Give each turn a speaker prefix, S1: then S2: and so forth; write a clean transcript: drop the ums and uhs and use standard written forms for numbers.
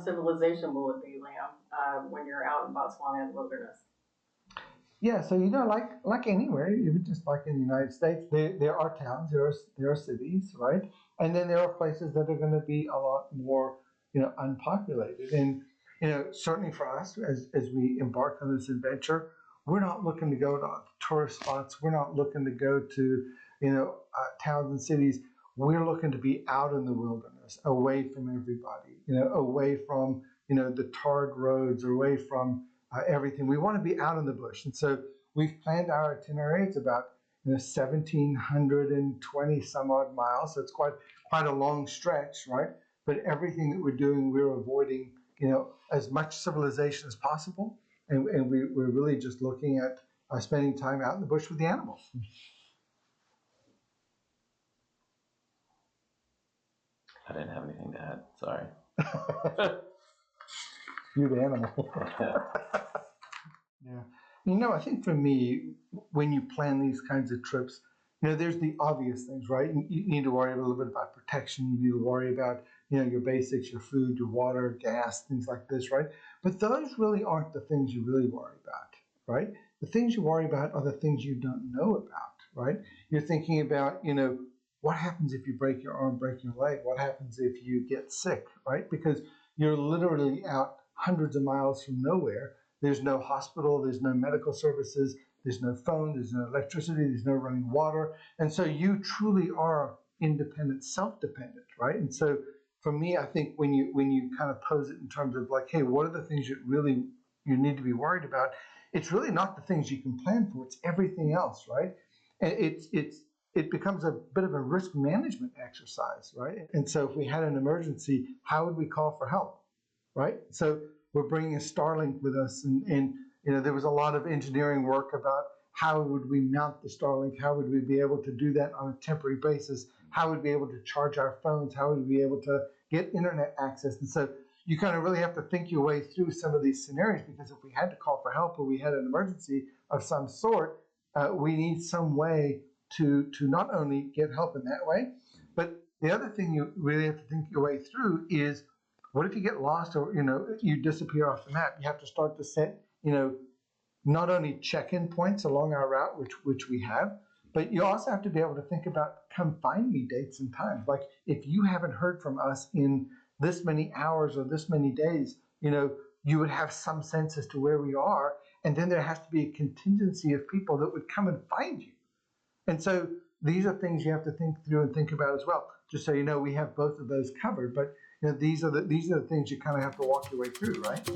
S1: civilization will it be, Liam, when you're out in Botswana in the wilderness?
S2: Yeah, so like anywhere, even just like in the United States, there are towns, there are cities, right? And then there are places that are going to be a lot more, unpopulated. And certainly for us, as we embark on this adventure, we're not looking to go to tourist spots. We're not looking to go to towns and cities. We're looking to be out in the wilderness, away from everybody, away from the tarred roads, away from everything. We want to be out in the bush. And so we've planned our itinerary. It's about 1,720 some odd miles. So it's quite a long stretch, right? But everything that we're doing, we're avoiding, as much civilization as possible. And we're really just looking at spending time out in the bush with the animals.
S3: I didn't have anything to add. Sorry.
S2: You're the animal. Yeah. I think for me, when you plan these kinds of trips, there's the obvious things, right? You need to worry a little bit about protection. You need to worry about, your basics, your food, your water, gas, things like this, right? But those really aren't the things you really worry about, right? The things you worry about are the things you don't know about, right? You're thinking about, what happens if you break your arm, break your leg? What happens if you get sick, right? Because you're literally out hundreds of miles from nowhere. There's no hospital, there's no medical services, there's no phone, there's no electricity, there's no running water. And so you truly are independent, self-dependent, right? And so for me, I think when you kind of pose it in terms of like, hey, what are the things you need to be worried about? It's really not the things you can plan for, it's everything else, right? And it becomes a bit of a risk management exercise, right? And so if we had an emergency, how would we call for help, right? So we're bringing a Starlink with us, and there was a lot of engineering work about how would we mount the Starlink, how would we be able to do that on a temporary basis, how would we be able to charge our phones, how would we be able to get internet access. And so you kind of really have to think your way through some of these scenarios, because if we had to call for help or we had an emergency of some sort, we need some way to not only get help in that way, but the other thing you really have to think your way through is, what if you get lost or, you disappear off the map? You have to start to set, not only check-in points along our route, which we have, but you also have to be able to think about come find me dates and times. Like if you haven't heard from us in this many hours or this many days, you would have some sense as to where we are. And then there has to be a contingency of people that would come and find you. And so these are things you have to think through and think about as well. Just so you know, we have both of those covered. But these are the things you kind of have to walk your way through, right?